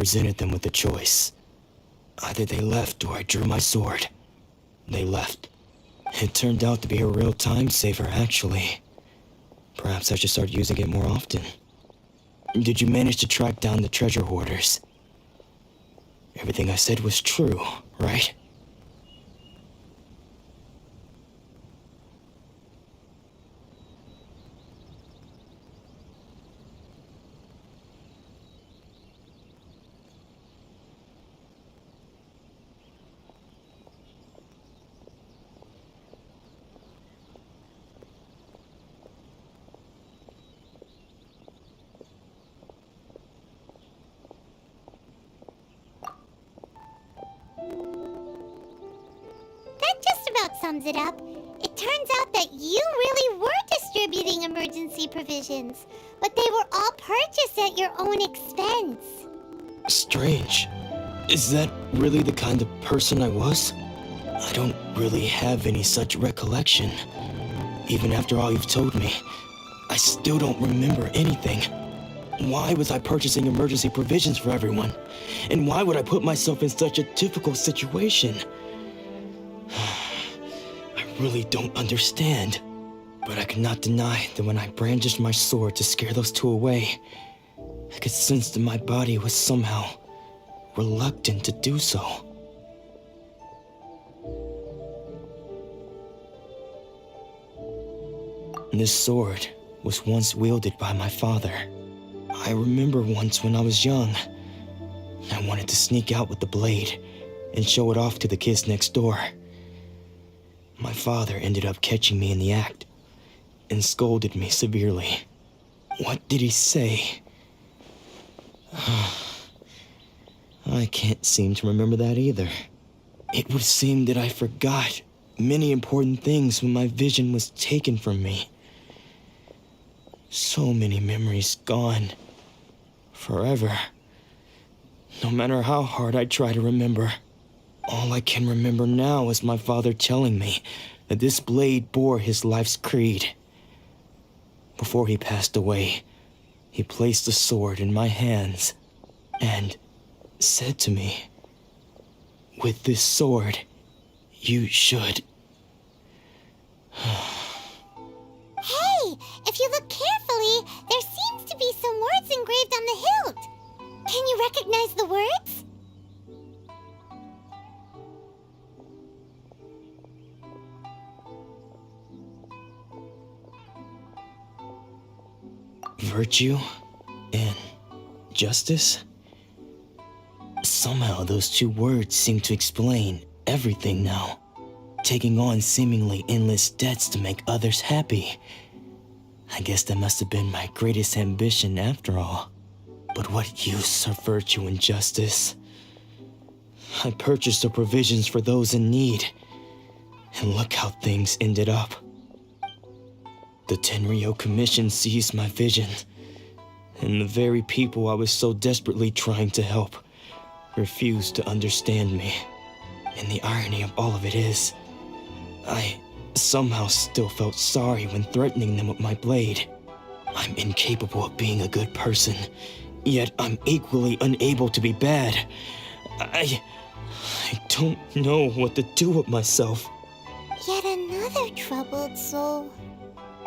presented them with a choice. Either they left or I drew my sword. They left. It turned out to be a real time saver, actually. Perhaps I should start using it more often. Did you manage to track down the treasure hoarders? Everything I said was true, right? Sums it up. It turns out that you really were distributing emergency provisions, but they were all purchased at your own expense. Strange. Is that really the kind of person I was? I don't really have any such recollection. Even after all you've told me, I still don't remember anything. Why was I purchasing emergency provisions for everyone? And why would I put myself in such a difficult situation? I really don't understand. But I cannot deny that when I brandished my sword to scare those two away, I could sense that my body was somehow reluctant to do so. This sword was once wielded by my father. I remember once when I was young, I wanted to sneak out with the blade and show it off to the kids next door. My father ended up catching me in the act and scolded me severely. What did he say? I can't seem to remember that either. It would seem that I forgot many important things when my vision was taken from me. So many memories gone. Forever. No matter how hard I try to remember, all I can remember now is my father telling me that this blade bore his life's creed. Before he passed away, he placed the sword in my hands and said to me, "With this sword, you should..." Hey, if you look carefully, there seems to be some words engraved on the hilt. Can you recognize the words? Virtue and justice? Somehow those two words seem to explain everything now. Taking on seemingly endless debts to make others happy. I guess that must have been my greatest ambition after all. But what use are virtue and justice? I purchased the provisions for those in need, and look how things ended up. The Tenryo Commission seized my vision, and the very people I was so desperately trying to help refused to understand me. And the irony of all of it is, I somehow still felt sorry when threatening them with my blade. I'm incapable of being a good person, yet I'm equally unable to be bad. I don't know what to do with myself. Yet another troubled soul.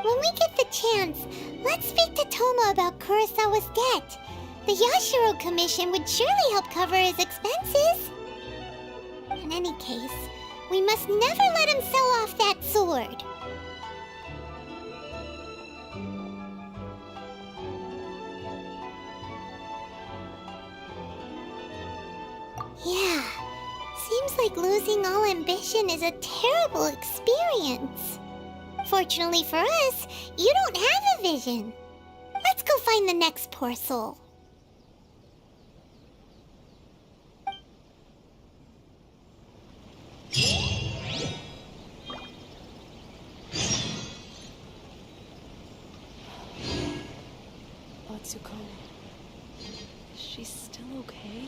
When we get the chance, let's speak to Toma about Kurosawa's debt. The Yashiro Commission would surely help cover his expenses. In any case, we must never let him sell off that sword. Yeah, seems like losing all ambition is a terrible experience. Fortunately for us, you don't have a vision. Let's go find the next poor soul. Atsuko, is she still okay?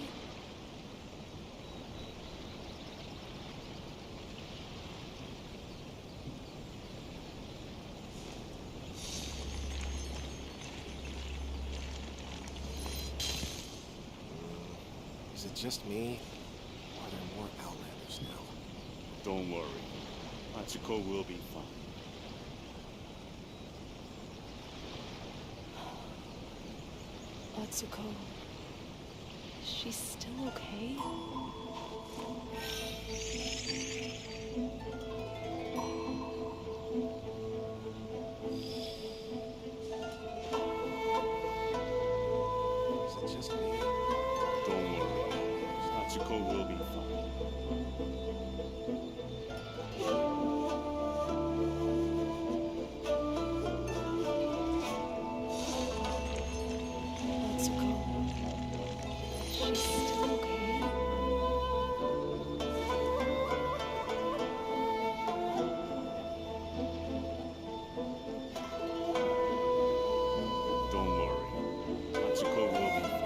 just me? Or are there more Outlanders now? Don't worry. Hachiko will be fine. Atsuko. She's still okay? Is it just me? Don't worry. Hachiko will be fine. Atsuko. She's still okay? Don't worry. Hachiko will be fine.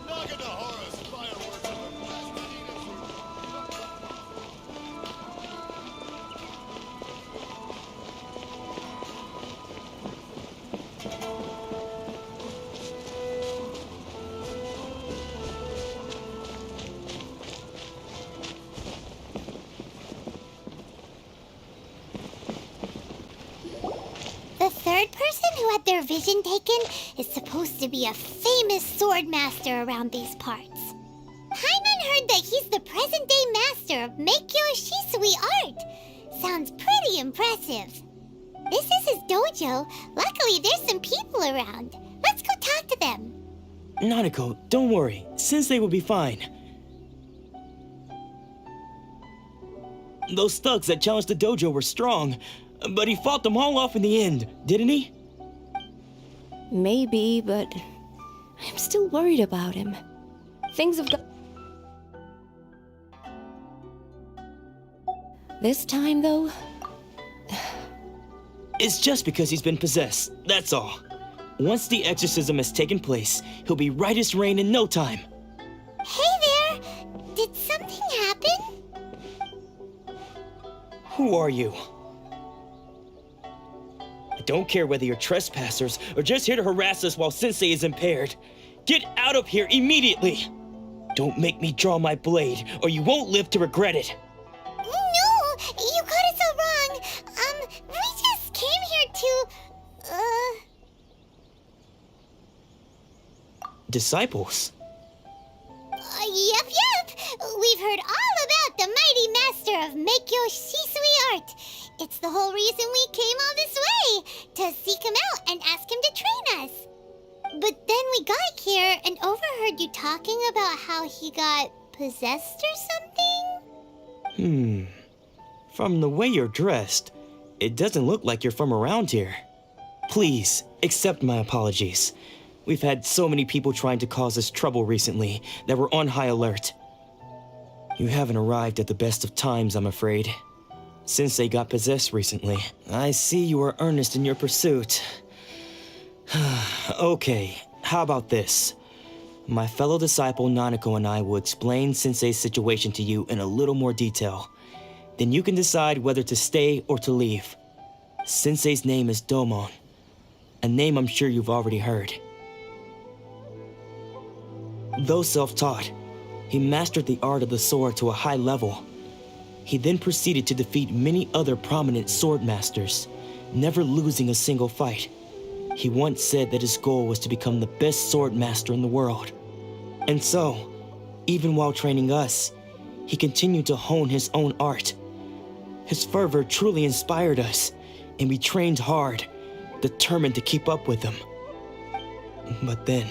Naganahara's fireworks are the best The third person who had their vision taken is supposed to be a famous sword master around these parts. Hyman heard that he's the present-day master of Meikyo Shisui art. Sounds pretty impressive. This is his dojo. Luckily, there's some people around. Let's go talk to them. Nanako, don't worry. Sensei will be fine. Those thugs that challenged the dojo were strong, but he fought them all off in the end, didn't he? Maybe, but I'm still worried about him. Things have got... This time, though, It's just because he's been possessed, that's all. Once the exorcism has taken place, he'll be right as rain in no time. Hey there! Did something happen? Who are you? I don't care whether you're trespassers or just here to harass us while Sensei is impaired. Get out of here immediately! Don't make me draw my blade, or you won't live to regret it. No! You got it so wrong! We just came here to... Disciples? Yep. We've heard all about the mighty master of Meikyo Shisui art. It's the whole reason we came all this way, to seek him out and ask him to train us. But then we got here and overheard you talking about how he got possessed or something? From the way you're dressed, it doesn't look like you're from around here. Please, accept my apologies. We've had so many people trying to cause us trouble recently that we're on high alert. You haven't arrived at the best of times, I'm afraid. Sensei got possessed recently. I see you are earnest in your pursuit. Okay, how about this? My fellow disciple Nanako and I will explain Sensei's situation to you in a little more detail. Then you can decide whether to stay or to leave. Sensei's name is Domon, a name I'm sure you've already heard. Though self-taught, he mastered the art of the sword to a high level. He then proceeded to defeat many other prominent sword masters, never losing a single fight. He once said that his goal was to become the best sword master in the world. And so, even while training us, he continued to hone his own art. His fervor truly inspired us, and we trained hard, determined to keep up with him. But then...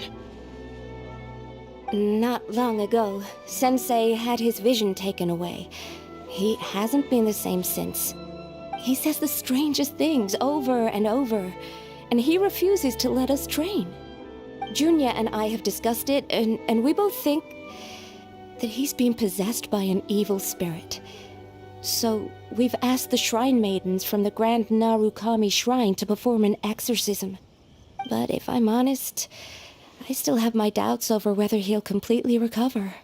not long ago, Sensei had his vision taken away. He hasn't been the same since. He says the strangest things over and over, and he refuses to let us train. Junya and I have discussed it, and we both think that he's being possessed by an evil spirit. So we've asked the shrine maidens from the Grand Narukami Shrine to perform an exorcism. But if I'm honest, I still have my doubts over whether he'll completely recover.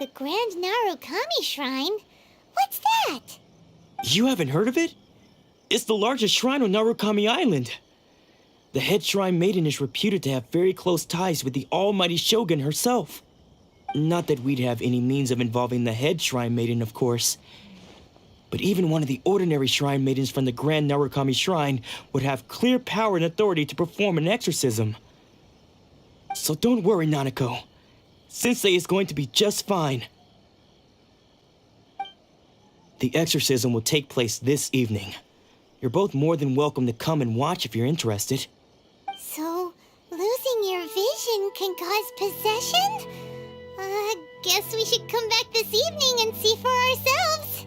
The Grand Narukami Shrine? What's that? You haven't heard of it? It's the largest shrine on Narukami Island. The head shrine maiden is reputed to have very close ties with the almighty shogun herself. Not that we'd have any means of involving the head shrine maiden, of course. But even one of the ordinary shrine maidens from the Grand Narukami Shrine would have clear power and authority to perform an exorcism. So don't worry, Nanako. Sensei is going to be just fine. The exorcism will take place this evening. You're both more than welcome to come and watch if you're interested. So, losing your vision can cause possession? Guess we should come back this evening and see for ourselves.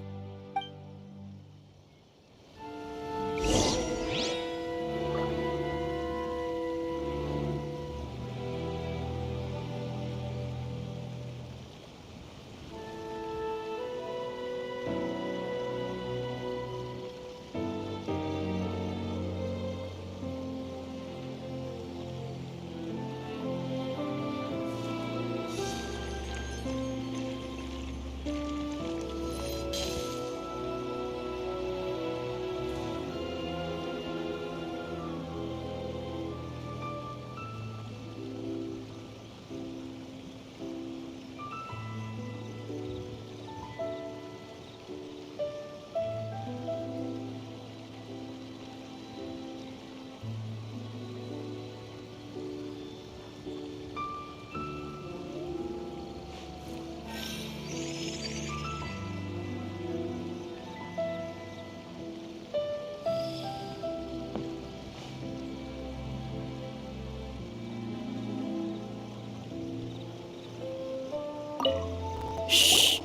Shh.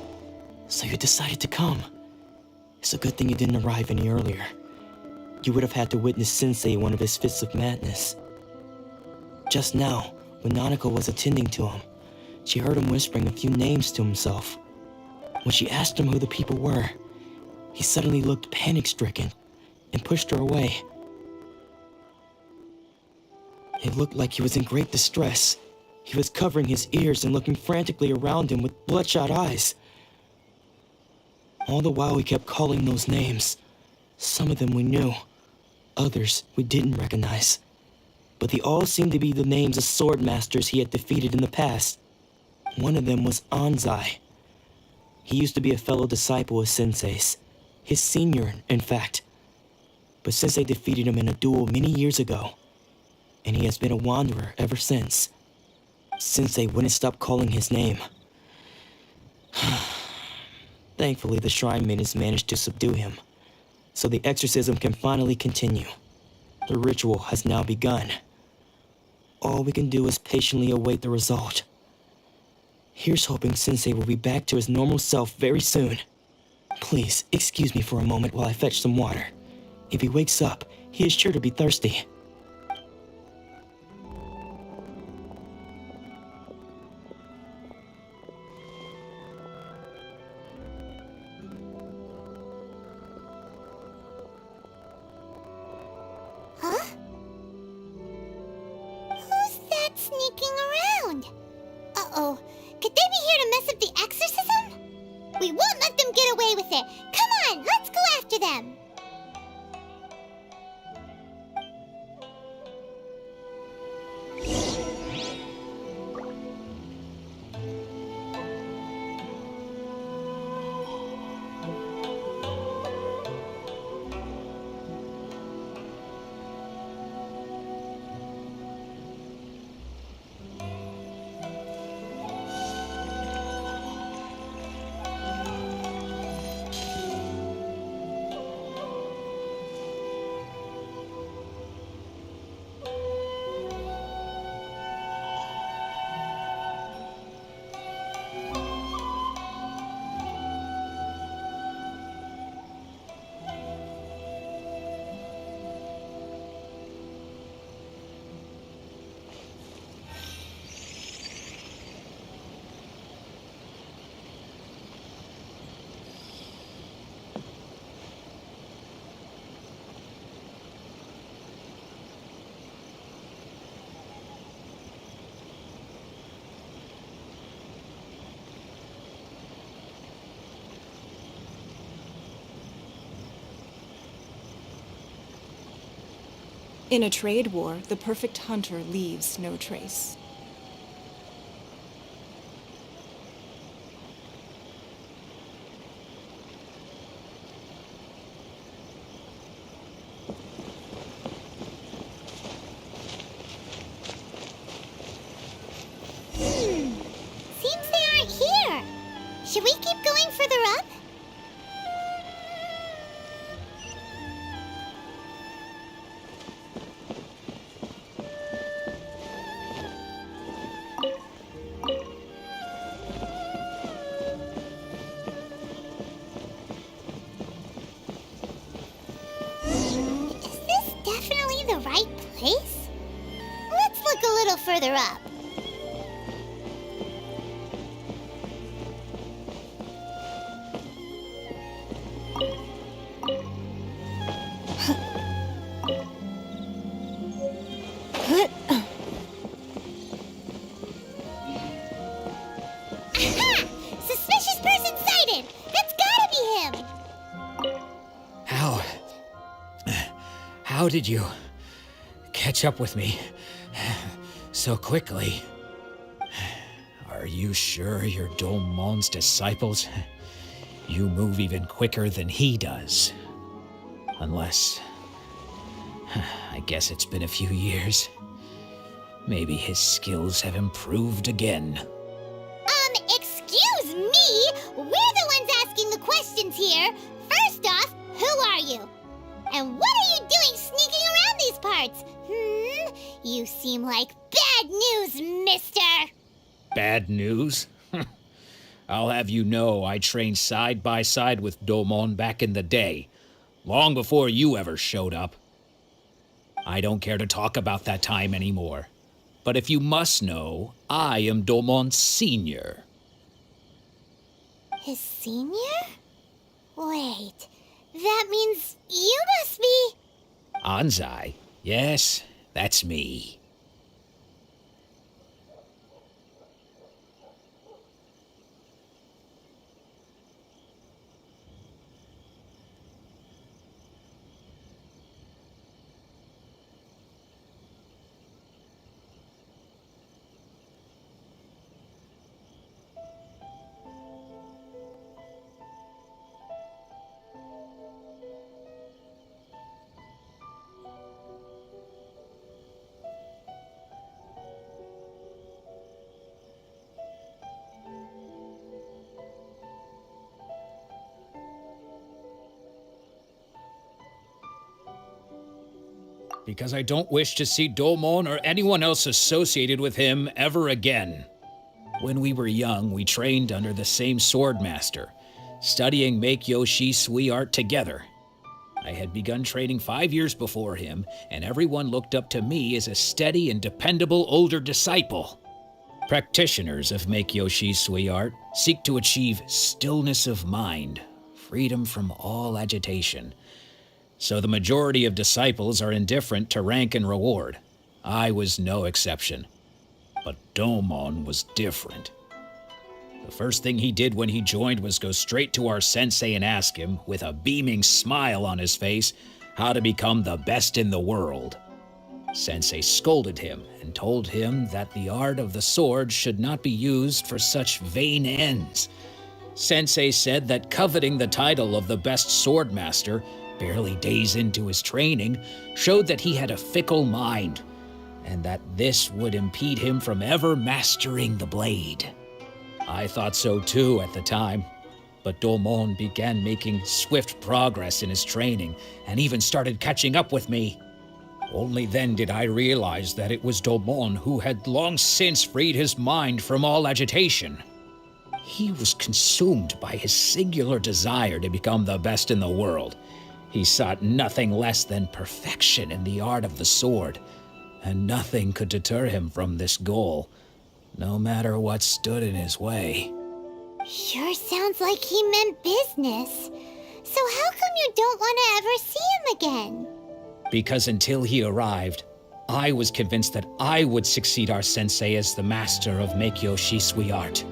So you decided to come. It's a good thing you didn't arrive any earlier. You would have had to witness Sensei in one of his fits of madness. Just now, when Nanako was attending to him, she heard him whispering a few names to himself. When she asked him who the people were, he suddenly looked panic-stricken and pushed her away. It looked like he was in great distress. He was covering his ears and looking frantically around him with bloodshot eyes. All the while he kept calling those names. Some of them we knew, others we didn't recognize. But they all seemed to be the names of sword masters he had defeated in the past. One of them was Anzai. He used to be a fellow disciple of Sensei's, his senior, in fact. But Sensei defeated him in a duel many years ago, and he has been a wanderer ever since. Sensei wouldn't stop calling his name. Thankfully, the shrine maidens managed to subdue him, so the exorcism can finally continue. The ritual has now begun. All we can do is patiently await the result. Here's hoping Sensei will be back to his normal self very soon. Please, excuse me for a moment while I fetch some water. If he wakes up, he is sure to be thirsty. Huh? Who's that sneaking around? Uh-oh. Could they be here to mess up the exorcism? We won't let them get away with it. Come on, let's go after them. In a trade war, the perfect hunter leaves no trace. Seems they aren't here. Should we keep going further up? Is this definitely the right place? Let's look a little further up. Aha! Suspicious person sighted! That's gotta be him! How did you catch up with me so quickly? Are you sure you're Domon's disciples? You move even quicker than he does. Unless, I guess it's been a few years. Maybe his skills have improved again. Excuse me? We're the ones asking the questions here. First off, who are you? And what are you doing sneaking around these parts? You seem like bad news, mister. Bad news? I'll have you know I trained side by side with Domon back in the day, long before you ever showed up. I don't care to talk about that time anymore. But if you must know, I am Domon's senior. His senior? Wait, that means you must be... Anzai? Yes, that's me. Because I don't wish to see Domon or anyone else associated with him ever again. When we were young, we trained under the same swordmaster, studying Make-Yoshi Sui art together. I had begun training 5 years before him, and everyone looked up to me as a steady and dependable older disciple. Practitioners of Make-Yoshi Sui art seek to achieve stillness of mind, freedom from all agitation. So the majority of disciples are indifferent to rank and reward. I was no exception. But Domon was different. The first thing he did when he joined was go straight to our sensei and ask him, with a beaming smile on his face, how to become the best in the world. Sensei scolded him and told him that the art of the sword should not be used for such vain ends. Sensei said that coveting the title of the best swordmaster barely days into his training, showed that he had a fickle mind, and that this would impede him from ever mastering the blade. I thought so too at the time, but Domon began making swift progress in his training, and even started catching up with me. Only then did I realize that it was Domon who had long since freed his mind from all agitation. He was consumed by his singular desire to become the best in the world. He sought nothing less than perfection in the art of the sword, and nothing could deter him from this goal, no matter what stood in his way. Sure sounds like he meant business. So how come you don't want to ever see him again? Because until he arrived, I was convinced that I would succeed our sensei as the master of Make-Yoshi Sui art.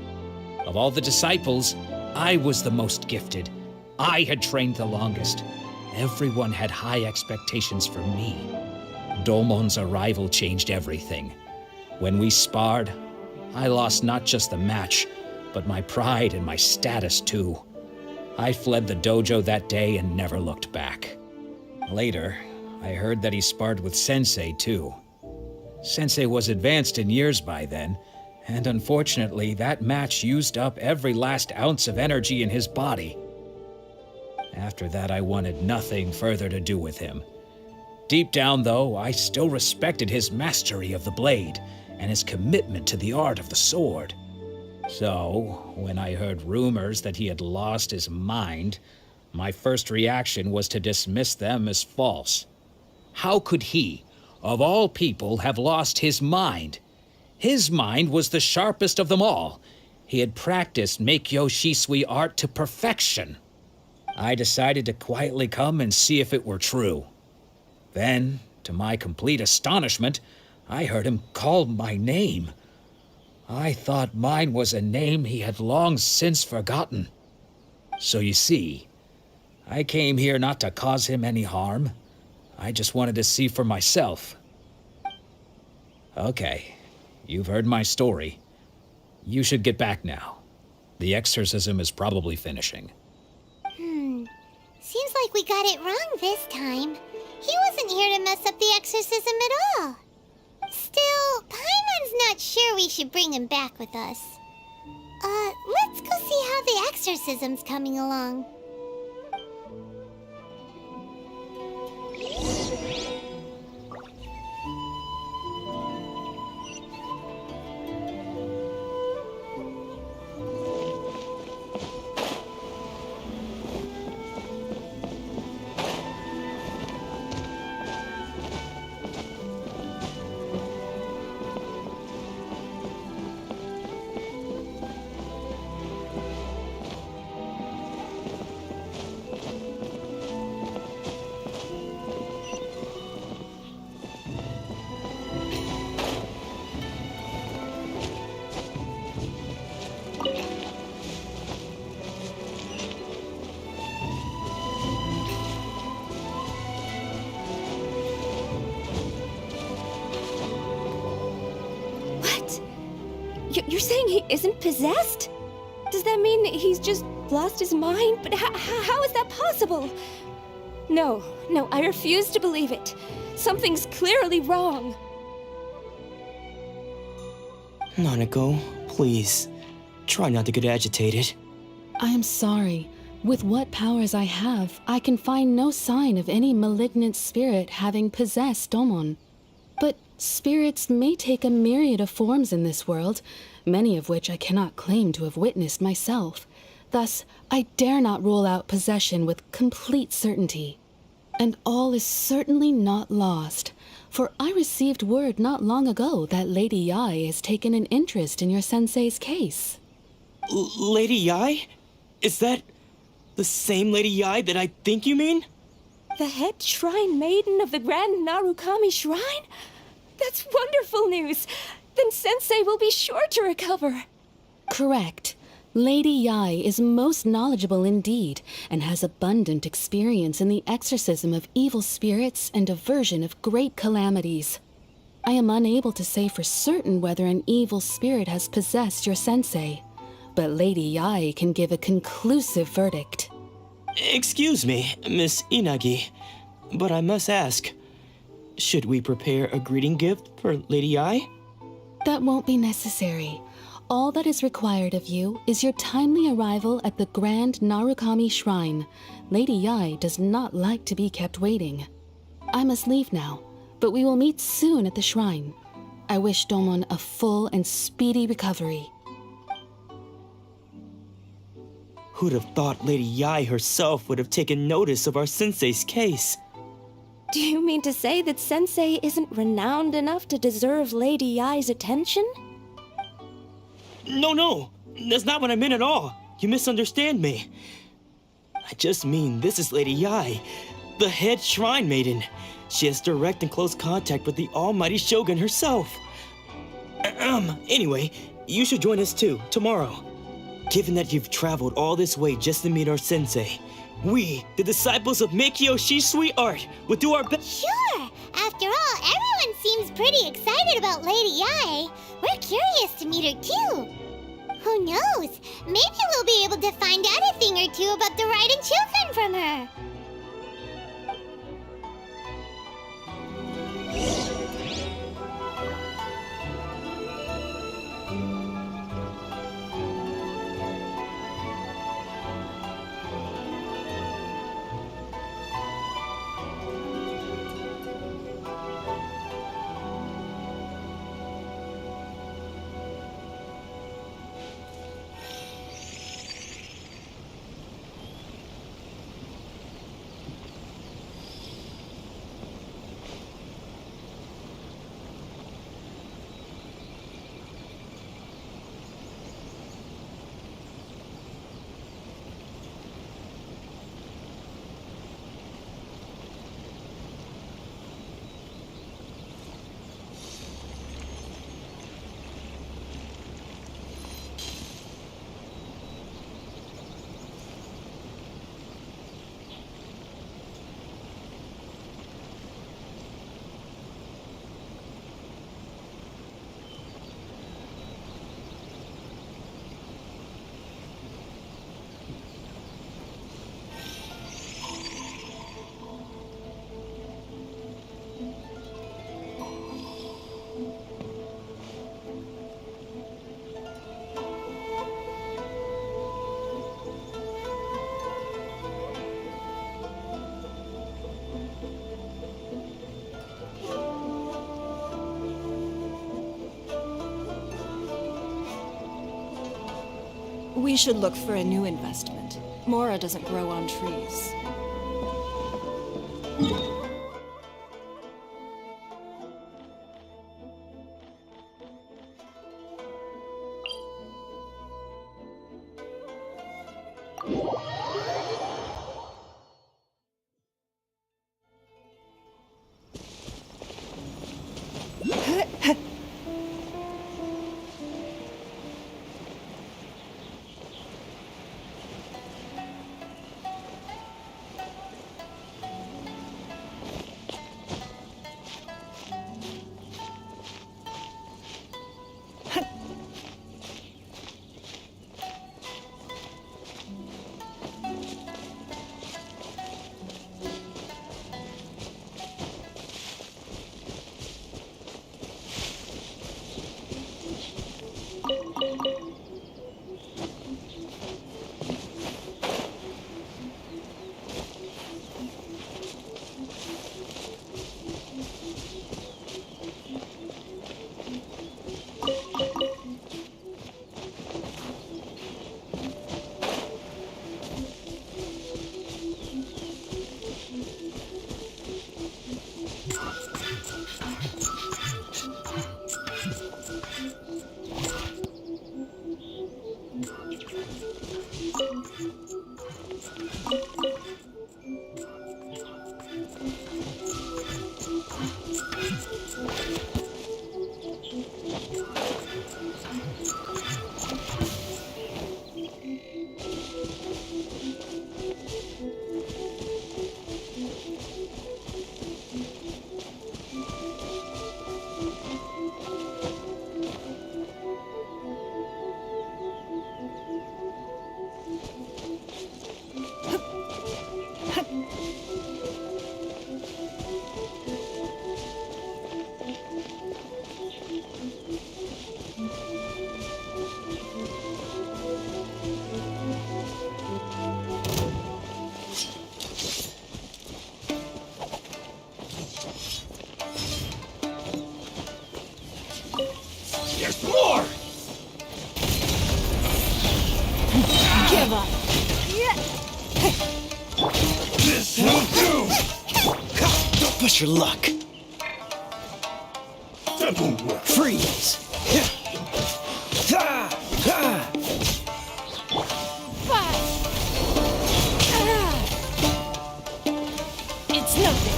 Of all the disciples, I was the most gifted. I had trained the longest. Everyone had high expectations from me. Domon's arrival changed everything. When we sparred, I lost not just the match, but my pride and my status too. I fled the dojo that day and never looked back. Later, I heard that he sparred with Sensei too. Sensei was advanced in years by then, and unfortunately that match used up every last ounce of energy in his body. After that, I wanted nothing further to do with him. Deep down, though, I still respected his mastery of the blade and his commitment to the art of the sword. So, when I heard rumors that he had lost his mind, my first reaction was to dismiss them as false. How could he, of all people, have lost his mind? His mind was the sharpest of them all. He had practiced Meikyo Shisui art to perfection. I decided to quietly come and see if it were true. Then, to my complete astonishment, I heard him call my name. I thought mine was a name he had long since forgotten. So you see, I came here not to cause him any harm. I just wanted to see for myself. Okay, you've heard my story. You should get back now. The exorcism is probably finishing. Seems like we got it wrong this time. He wasn't here to mess up the exorcism at all. Still, Paimon's not sure we should bring him back with us. Let's go see how the exorcism's coming along. You're saying he isn't possessed? Does that mean he's just lost his mind? But how is that possible? No, I refuse to believe it. Something's clearly wrong. Nanako, please, try not to get agitated. I am sorry. With what powers I have, I can find no sign of any malignant spirit having possessed Domon. But spirits may take a myriad of forms in this world, many of which I cannot claim to have witnessed myself. Thus, I dare not rule out possession with complete certainty. And all is certainly not lost, for I received word not long ago that Lady Yai has taken an interest in your sensei's case. Lady Yai? Is that the same Lady Yai that I think you mean? The head shrine maiden of the Grand Narukami Shrine? That's wonderful news! Then Sensei will be sure to recover. Correct. Lady Yai is most knowledgeable indeed, and has abundant experience in the exorcism of evil spirits and aversion of great calamities. I am unable to say for certain whether an evil spirit has possessed your sensei, but Lady Yai can give a conclusive verdict. Excuse me, Miss Inagi, but I must ask, should we prepare a greeting gift for Lady Yai? That won't be necessary. All that is required of you is your timely arrival at the Grand Narukami Shrine. Lady Yai does not like to be kept waiting. I must leave now, but we will meet soon at the shrine. I wish Domon a full and speedy recovery. Who'd have thought Lady Yai herself would have taken notice of our sensei's case? Do you mean to say that Sensei isn't renowned enough to deserve Lady Yai's attention? No, that's not what I meant at all. You misunderstand me. I just mean this is Lady Yai, the head shrine maiden. She has direct and close contact with the almighty Shogun herself. Anyway, you should join us too, tomorrow. Given that you've traveled all this way just to meet our sensei, we, the disciples of Meikyo Shisui art, will do our best. Sure! After all, everyone seems pretty excited about Lady Yae. We're curious to meet her too. Who knows? Maybe we'll be able to find out a thing or two about the Raiden children from her. We should look for a new investment. Mora doesn't grow on trees. There's more! Give up! This will do! Don't push your luck. That won't work. Freeze. It's nothing!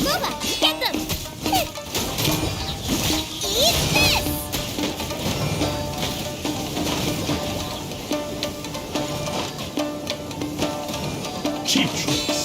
Mova, get them! Eat this! Cheap tricks.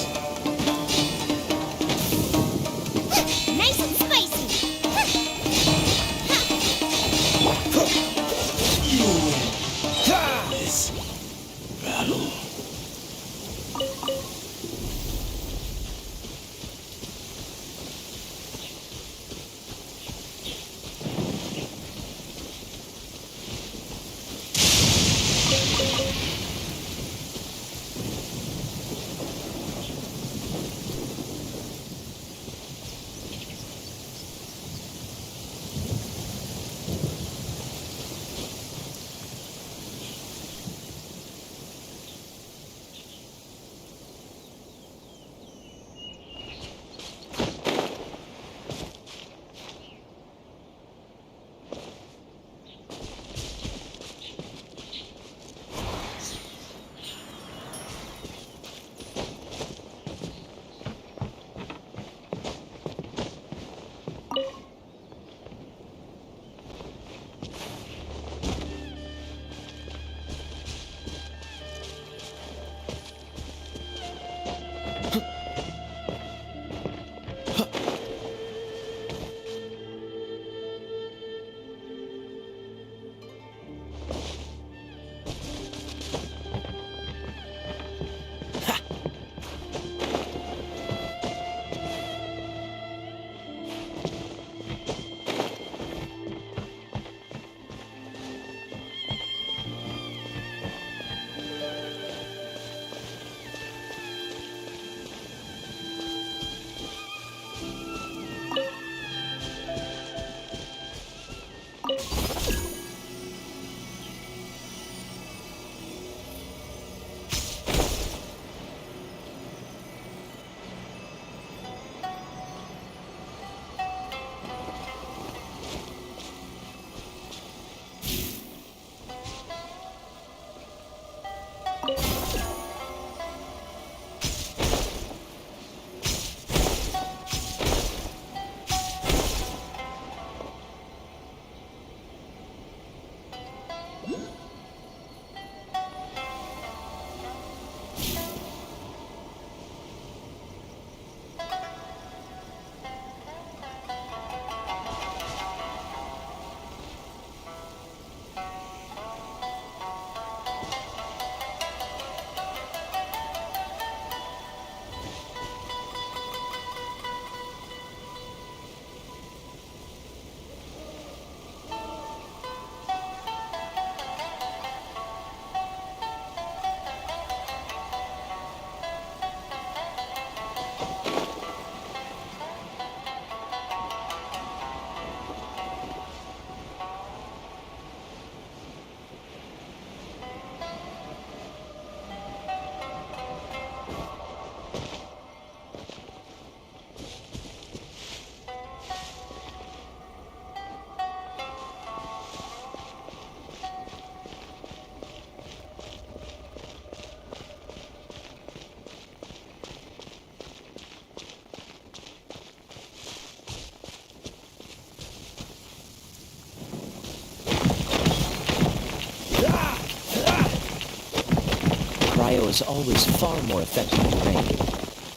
was always far more effective than me.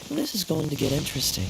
This is going to get interesting.